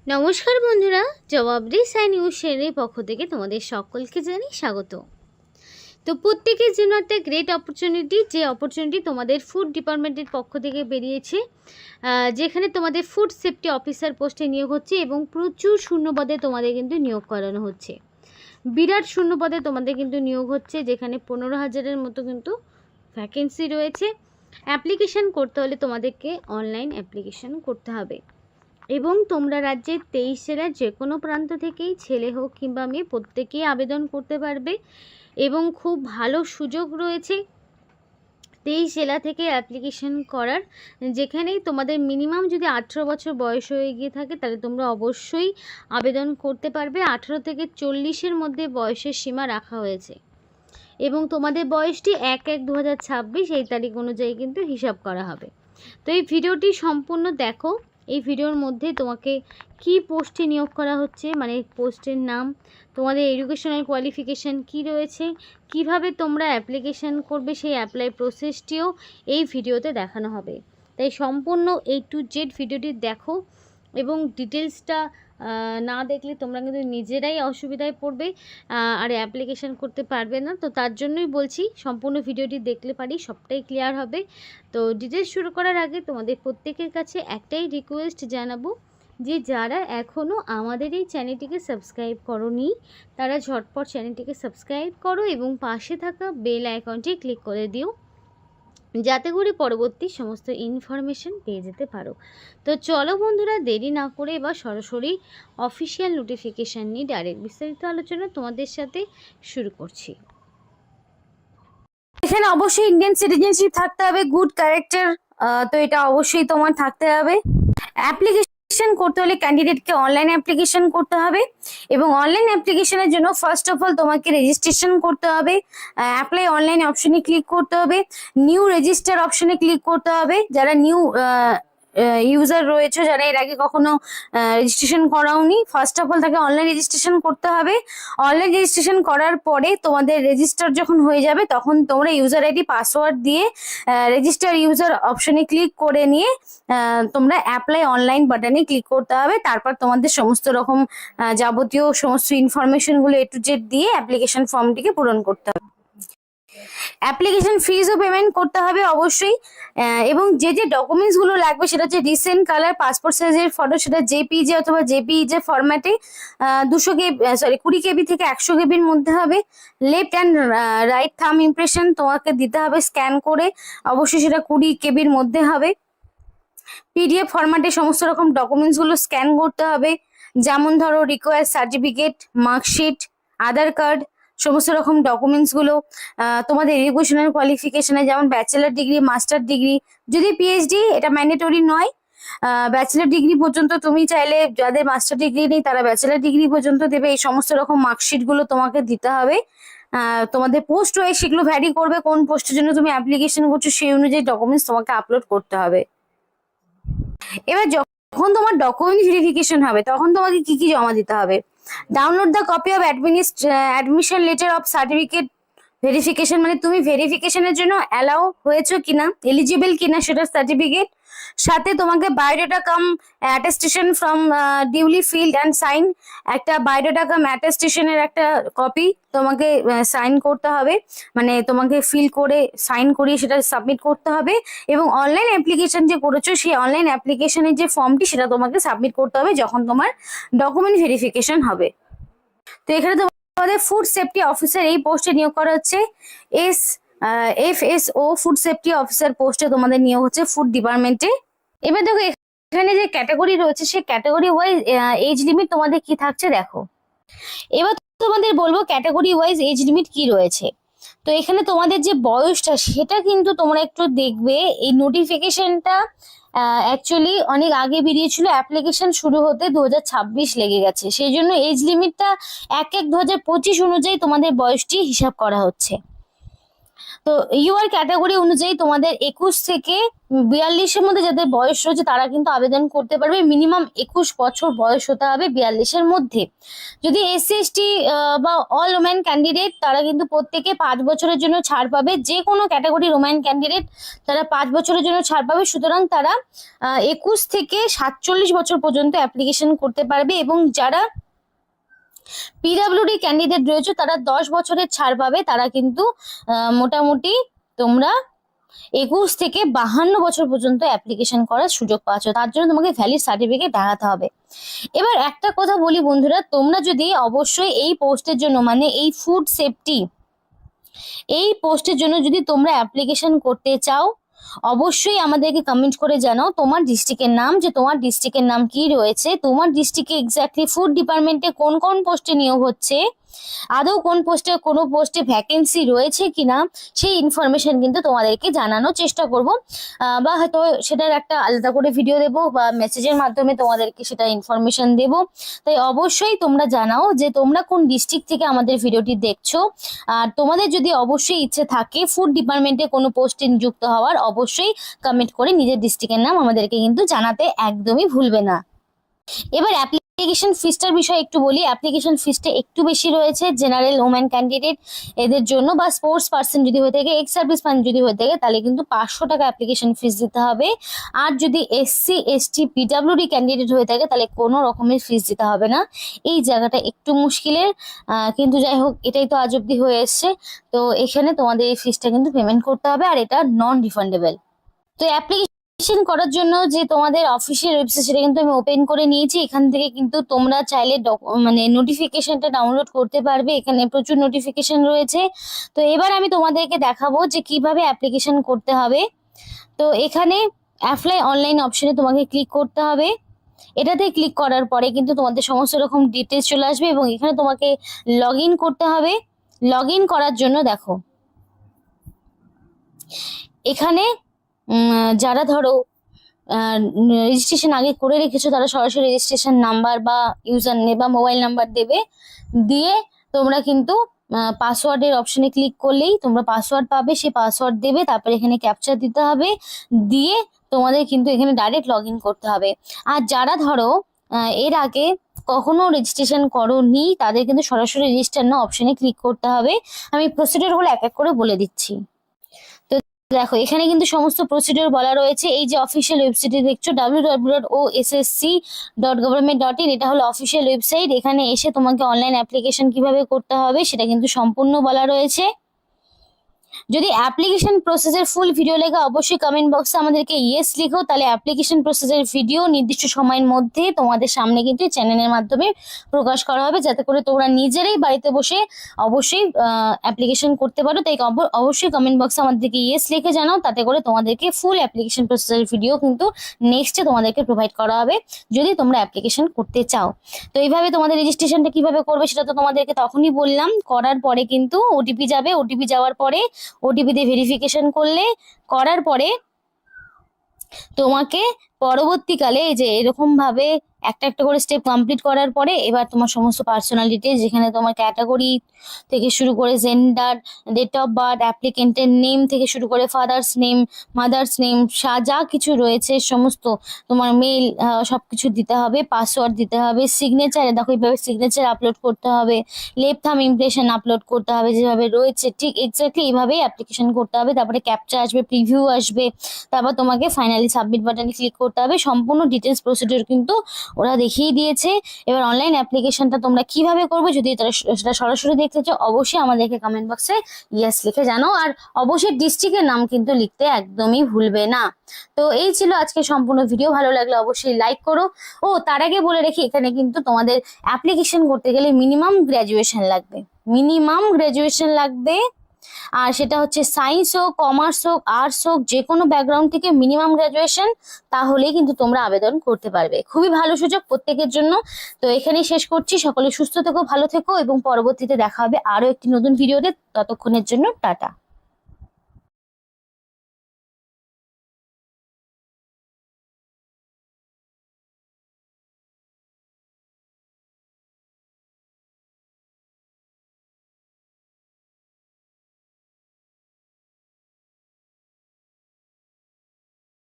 নমস্কার বন্ধুরা, জবাবদি সাই নিউজ চ্যানেলের পক্ষ থেকে তোমাদের সকলকে জানাই স্বাগত। তো প্রত্যেকের জন্য একটা গ্রেট অপরচুনিটি, যে অপরচুনিটি তোমাদের ফুড ডিপার্টমেন্টের পক্ষ থেকে বেরিয়েছে, যেখানে তোমাদের ফুড সেফটি অফিসার পোস্টে নিয়োগ হচ্ছে এবং প্রচুর শূন্যপদে তোমাদের কিন্তু নিয়োগ করানো হচ্ছে। বিরাট শূন্যপদে তোমাদের কিন্তু নিয়োগ হচ্ছে, যেখানে 15,000-এর মতো কিন্তু ভ্যাকেন্সি রয়েছে। অ্যাপ্লিকেশান করতে হলে তোমাদেরকে অনলাইন অ্যাপ্লিকেশান করতে হবে এবং তোমরা রাজ্যের 23 জেলার যে কোনো প্রান্ত থেকেই, ছেলে হোক কিংবা মেয়ে, প্রত্যেকেই আবেদন করতে পারবে এবং খুব ভালো সুযোগ রয়েছে 23 জেলা থেকে অ্যাপ্লিকেশন করার, যেখানেই তোমাদের মিনিমাম যদি 18 বছর বয়স হয়ে গিয়ে থাকে তাহলে তোমরা অবশ্যই আবেদন করতে পারবে। 18 থেকে 40-এর মধ্যে বয়সের সীমা রাখা হয়েছে এবং তোমাদের বয়সটি 1/1/2026 এই তারিখ অনুযায়ী কিন্তু হিসাব করা হবে। তো এই ভিডিওটি সম্পূর্ণ দেখো। এই ভিডিওর মধ্যে তোমাকে কি পোস্টে নিয়োগ করা হচ্ছে, মানে পোস্টের নাম, তোমাদের এডুকেশনাল কোয়ালিফিকেশান কি রয়েছে, কিভাবে তোমরা অ্যাপ্লিকেশান করবে, সেই অ্যাপ্লাই প্রসেসটিও এই ভিডিওতে দেখানো হবে। তাই সম্পূর্ণ A to Z ভিডিওটি দেখো এবং ডিটেলসটা না দেখলে তোমরা কিন্তু নিজেরাই অসুবিধায় পড়বে আর অ্যাপ্লিকেশান করতে পারবে না। তো তার জন্যই বলছি, সম্পূর্ণ ভিডিওটি দেখলে পারি সবটাই ক্লিয়ার হবে। তো ডিটেলস শুরু করার আগে তোমাদের প্রত্যেকের কাছে একটাই রিকোয়েস্ট জানাবো, যে যারা এখনও আমাদের এই চ্যানেলটিকে সাবস্ক্রাইব করোনি তারা ঝটপট চ্যানেলটিকে সাবস্ক্রাইব করো এবং পাশে থাকা বেল আইকনটি ক্লিক করে দিও, যাতে করে পরবর্তী সমস্ত ইনফরমেশন পেয়ে যেতে পারো। তো চলো বন্ধুরা, দেরি না করে এবার সরাসরি অফিসিয়াল নোটিফিকেশান নিয়ে ডাইরেক্ট বিস্তারিত আলোচনা তোমাদের সাথে শুরু করছি। এখানে অবশ্যই ইন্ডিয়ান সিটিজেনশিপ থাকতে হবে, গুড ক্যারেক্টার, তো এটা অবশ্যই তোমার থাকতে হবে। অ্যাপ্লিকেশন করতে হলে ক্যান্ডিডেটকে অনলাইন অ্যাপ্লিকেশন করতে হবে এবং অনলাইন অ্যাপ্লিকেশনের জন্য ফার্স্ট অফ অল তোমাকে রেজিস্ট্রেশন করতে হবে। অ্যাপ্লাই অনলাইন অপশনে ক্লিক করতে হবে, নিউ রেজিস্টার অপশনে ক্লিক করতে হবে। যারা নিউ ইউজার রয়েছে, যারা এর আগে কখনো রেজিস্ট্রেশন করাওনি, ফার্স্ট অফ অল তাকে অনলাইন রেজিস্ট্রেশন করতে হবে। অনলাইন রেজিস্ট্রেশন করার পরে তোমাদের রেজিস্টার যখন হয়ে যাবে তখন তোমরা ইউজার আইডি পাসওয়ার্ড দিয়ে রেজিস্টার ইউজার অপশনে ক্লিক করে নিয়ে তোমরা অ্যাপ্লাই অনলাইন বাটনে ক্লিক করতে হবে। তারপর তোমাদের সমস্ত রকম যাবতীয় সমস্ত ইনফরমেশনগুলো A to Z দিয়ে অ্যাপ্লিকেশন ফর্মটিকে পূরণ করতে হবে। অ্যাপ্লিকেশন ফিজও পেমেন্ট করতে হবে অবশ্যই। এবং যে যে ডকুমেন্টসগুলো লাগবে সেটা হচ্ছে রিসেন্ট কালার পাসপোর্ট সাইজের ফটো, সেটা জেপিজি অথবা জেপিইজি ফরম্যাটে 20 কেবি থেকে 100 কেবির মধ্যে হবে। লেফট অ্যান্ড রাইট থাম ইমপ্রেশন তোমাকে দিতে হবে স্ক্যান করে, অবশ্যই সেটা 20 কেবির মধ্যে হবে। পিডিএফ ফরম্যাটে সমস্ত রকম ডকুমেন্টসগুলো স্ক্যান করতে হবে, যেমন ধরো রিকোয়ার সার্টিফিকেট, মার্কশিট, আধার কার্ড, সমস্ত রকম ডকুমেন্টসগুলো। তোমাদের এডুকেশনাল কোয়ালিফিকেশনে যেমন ব্যাচেলার ডিগ্রি, মাস্টার ডিগ্রি, যদি পিএইচডি এটা ম্যান্ডেটরি নয়, ব্যাচেলার ডিগ্রি পর্যন্ত তুমি চাইলে, যাদের মাস্টার ডিগ্রি নেই তারা ব্যাচেলার ডিগ্রি পর্যন্ত দেবে। এই সমস্ত রকম মার্কশিটগুলো তোমাকে দিতে হবে। তোমাদের পোস্ট ওয়াইজ সেগুলো ভ্যারি করবে, কোন পোস্টের জন্য তুমি অ্যাপ্লিকেশন করছো সেই অনুযায়ী ডকুমেন্টস তোমাকে আপলোড করতে হবে। এবার যখন তোমার ডকুমেন্ট ভেরিফিকেশন হবে তখন তোমাকে কি কি জমা দিতে হবে? Download the copy of admission letter of certificate verification, মানে তুমি ভেরিফিকেশনের জন্য অ্যালাউ হয়েছো কিনা, এলিজিবল কিনা সেটা সার্টিফিকেট। সাথে তোমাকে biodata cum attestation form duly filled and sign, একটা বায়োডাটা কাম অ্যাটেস্টেশনের একটা কপি তোমাকে সাইন করতে হবে, মানে তোমাকে ফিল করে সাইন করিয়ে সেটা সাবমিট করতে হবে। এবং অনলাইন অ্যাপ্লিকেশন যে করেছো সেই অনলাইন অ্যাপ্লিকেশনের যে ফর্মটি সেটা তোমাকে সাবমিট করতে হবে যখন তোমার ডকুমেন্ট ভেরিফিকেশন হবে। তো এখানে তোমাদের ফুড সেফটি অফিসার এই পোস্টে নিয়োগ করা হচ্ছে। FSO ফুড সেফটি অফিসার পোস্টে তোমাদের নিয়োগ হচ্ছে ফুড ডিপার্টমেন্টে। এবার দেখো এখানে যে ক্যাটাগরি রয়েছে সেই ক্যাটাগরি ওয়াইজ এজ লিমিট তোমাদের কি থাকছে দেখো। এবার তোমাদের বলবো ক্যাটাগরি ওয়াইজ এজ লিমিট কি রয়েছে। তো এখানে তোমাদের যে বয়সটা সেটা কিন্তু তোমরা একটু দেখবে। এই নোটিফিকেশনটা অ্যাকচুয়ালি অনেক আগে বেরিয়েছিল, অ্যাপ্লিকেশন শুরু হতে 2026 লেগে গেছে, সেই জন্য এজ লিমিটটা 1/1/2025 অনুযায়ী তোমাদের বয়সটি হিসাব করা হচ্ছে। তো ইউআর ক্যাটাগরি অনুযায়ী তোমাদের 21 থেকে 42-এর মধ্যে যাদের বয়স রয়েছে তারা কিন্তু আবেদন করতে পারবে। মিনিমাম 21 বছর বয়স হতে হবে 42-এর মধ্যে। যদি এসসি এসটি বা অল ওমেন ক্যান্ডিডেট তারা কিন্তু প্রত্যেকে 5 বছরের জন্য ছাড় পাবে। যে কোনো ক্যাটাগরির ওমেন ক্যান্ডিডেট তারা 5 বছরের জন্য ছাড় পাবে। সুতরাং তারা 21 থেকে 47 বছর পর্যন্ত অ্যাপ্লিকেশন করতে পারবে। এবং যারা পিডাব্লিউডি ক্যান্ডিডেট রয়েছে তারা 10 বছরের ছাড় পাবে। তারা কিন্তু মোটামুটি তোমরা 21 থেকে 52 বছর পর্যন্ত অ্যাপ্লিকেশন করার সুযোগ পাচ্ছ। তার জন্য তোমাকে ভ্যালিড সার্টিফিকেট দেখাতে হবে। এবার একটা কথা বলি বন্ধুরা, তোমরা যদি অবশ্যই এই পোস্টের জন্য মানে এই ফুড সেফটি এই পোস্টের জন্য যদি তোমরা অ্যাপ্লিকেশন করতে চাও অবশ্যই আমাদেরকে কমেন্ট করে জানাও তোমার ডিস্ট্রিক্টের নাম, যে তোমার ডিস্ট্রিক্টের নাম কি রয়েছে, তোমার ডিস্ট্রিক্টে এক্স্যাক্টলি ফুড ডিপার্টমেন্টে কোন কোন পোস্টে নিয়োগ হচ্ছে, আদৌ কোন পোস্টে কোনো পোস্টে ভ্যাকেন্সি রয়েছে কিনা সেই ইনফরমেশন কিন্তু তোমাদেরকে জানানোর চেষ্টা করব। বা হয়তো সেটার একটা আলাদা করে ভিডিও দেবো বা মেসেজের মাধ্যমে তোমাদেরকে সেটা ইনফরমেশন দেব। তাই অবশ্যই তোমরা জানাও যে তোমরা কোন ডিস্ট্রিক্ট থেকে আমাদের ভিডিওটি দেখছো। আর তোমাদের যদি অবশ্যই ইচ্ছে থাকে ফুড ডিপার্টমেন্টে কোনো পোস্টে নিযুক্ত হওয়ার, অবশ্যই কমেন্ট করে নিজের ডিস্ট্রিক্টের নাম আমাদেরকে কিন্তু জানাতে একদমই ভুলবে না। এবার অ্যাপ্লিকেশন ফিসটার বিষয়ে একটু বলি। অ্যাপ্লিকেশন ফিসটা একটু বেশি রয়েছে জেনারেল ওমেন ক্যান্ডিডেট এদের জন্য, বা স্পোর্টস পার্সন যদি হয়ে থাকে, এক্স সার্ভিস ম্যান যদি হয়ে থাকে তাহলে কিন্তু 500 টাকা অ্যাপ্লিকেশন ফিস দিতে হবে। আর যদি এসসি এসটি পিডাব্লিউডি ক্যান্ডিডেট হয়ে থাকে তাহলে কোনো রকমের ফিস দিতে হবে না। এই জায়গাটা একটু মুশকিলের, কিন্তু যাই হোক এটাই তো আজ অব্দি হয়ে এসছে। তো এখানে তোমাদের এই ফিসটা কিন্তু পেমেন্ট করতে হবে, আর এটা নন রিফান্ডেবল। তো অ্যাপ্লিকেশন করার জন্য যে তোমাদের অফিসিয়াল ওয়েবসাইট সেটা কিন্তু আমি ওপেন করে নিয়েছি। এখান থেকে কিন্তু তোমরা চাইলে মানে নোটিফিকেশনটা ডাউনলোড করতে পারবে। এখানে প্রচুর নোটিফিকেশন রয়েছে। তো এবার আমি তোমাদেরকে দেখাবো যে কিভাবে অ্যাপ্লিকেশন করতে হবে। তো এখানে অ্যাপ্লাই অনলাইন অপশনে তোমাকে ক্লিক করতে হবে। এটাতে ক্লিক করার পরে কিন্তু তোমাদের সমস্ত রকম ডিটেলস চলে আসবে এবং এখানে তোমাকে লগ ইন করতে হবে। লগ ইন করার জন্য দেখো এখানে যারা ধরো রেজিস্ট্রেশন আগে করে রেখেছো তারা সরাসরি রেজিস্ট্রেশন নাম্বার বা ইউজার নেম বা মোবাইল নাম্বার দেবে। দিয়ে তোমরা কিন্তু পাসওয়ার্ডের অপশনে ক্লিক করলেই তোমরা পাসওয়ার্ড পাবে, সেই পাসওয়ার্ড দেবে। তারপরে এখানে ক্যাপচা দিতে হবে, দিয়ে তোমাদের কিন্তু এখানে ডাইরেক্ট লগ ইন করতে হবে। আর যারা ধরো এর আগে কখনো রেজিস্ট্রেশন করোনি তাদের কিন্তু সরাসরি রেজিস্টার না অপশনে ক্লিক করতে হবে। আমি প্রসিডিওরগুলো এক এক করে বলে দিচ্ছি। দেখো এখানে কিন্তু সমস্ত প্রসিডিওর বলা রয়েছে। এই যে অফিসিয়াল ওয়েবসাইটে দেখছো www.ossc.government.in, এটা হলো অফিসিয়াল ওয়েবসাইট। এখানে এসে তোমাকে অনলাইন অ্যাপ্লিকেশন কিভাবে করতে হবে সেটা কিন্তু সম্পূর্ণ বলা রয়েছে। যদি অ্যাপ্লিকেশন প্রসেসের ফুল ভিডিও লেগে অবশ্যই কমেন্ট বক্সে আমাদেরকে ইয়েস লিখো, তাহলে অ্যাপ্লিকেশন প্রসেসের ভিডিও নির্দিষ্ট সময়ের মধ্যে তোমাদের সামনে কিন্তু চ্যানেলের মাধ্যমে প্রকাশ করা হবে, যাতে করে তোমরা নিজেরাই বাড়িতে বসে অবশ্যই অ্যাপ্লিকেশন করতে পারো। তাই অবশ্যই কমেন্ট বক্সে আমাদেরকে ইয়েস লিখে জানাও, তাতে করে তোমাদেরকে ফুল অ্যাপ্লিকেশন প্রসেসের ভিডিও কিন্তু নেক্সটে তোমাদেরকে প্রোভাইড করা হবে যদি তোমরা অ্যাপ্লিকেশন করতে চাও। তো এইভাবে তোমাদের রেজিস্ট্রেশনটা কিভাবে করবে সেটা তো তোমাদেরকে তখনই বললাম। করার পরে কিন্তু ওটিপি যাবে, ওটিপি যাওয়ার পরে ওটিপি দিয়ে ভেরিফিকেশন করার পরে তোমাকে পরবর্তীকালে যে এরকম ভাবে একটা একটা করে স্টেপ কমপ্লিট করার পরে এবার তোমার সমস্ত পার্সোনাল ডিটেলস, যেখানে তোমার ক্যাটাগরি থেকে শুরু করে জেন্ডার, ডেট অফ বার্থ, অ্যাপ্লিকেন্টের নেম থেকে শুরু করে ফাদার্স নেম, মাদার্স নেম, যা কিছু রয়েছে সমস্ত তোমার মেল সবকিছু দিতে হবে। পাসওয়ার্ড দিতে হবে। সিগনেচারে দেখো এইভাবে সিগনেচার আপলোড করতে হবে। লেফট থাম্ব ইমপ্রেশন আপলোড করতে হবে যেভাবে রয়েছে ঠিক এক্স্যাক্টলি এইভাবেই অ্যাপ্লিকেশন করতে হবে। তারপরে ক্যাপচা আসবে, প্রিভিউ আসবে, তারপর তোমাকে ফাইনালি সাবমিট বাটনে ক্লিক করতে হবে। সম্পূর্ণ ডিটেলস প্রসিডিওর কিন্তু ওরা দেখিয়ে দিয়েছে। এবার অনলাইন অ্যাপ্লিকেশনটা তোমরা কিভাবে করবে যদি সেটা সরাসরি দেখতে চাও অবশ্যই আমাদেরকে কমেন্ট বক্সে ইয়েস লিখে জানাও। আর অবশ্যই ডিস্ট্রিক্টের নাম কিন্তু লিখতে একদমই ভুলবে না। তো এই ছিল আজকে সম্পূর্ণ ভিডিও। ভালো লাগলে অবশ্যই লাইক করো। ও তার আগে বলে রেখে এখানে কিন্তু তোমাদের অ্যাপ্লিকেশন করতে গেলে মিনিমাম গ্র্যাজুয়েশন লাগবে। আর সেটা হচ্ছে সায়েন্স হোক, কমার্স হোক, আর্টস হোক, যে কোনো ব্যাকগ্রাউন্ড থেকে মিনিমাম গ্র্যাজুয়েশন, তাহলেই কিন্তু তোমরা আবেদন করতে পারবে। খুবই ভালো সুযোগ প্রত্যেকের জন্য। তো এখানেই শেষ করছি। সকলে সুস্থ থেকো, ভালো থেকো এবং পরবর্তীতে দেখা হবে আরো একটি নতুন ভিডিওতে। ততক্ষণের জন্য টাটা।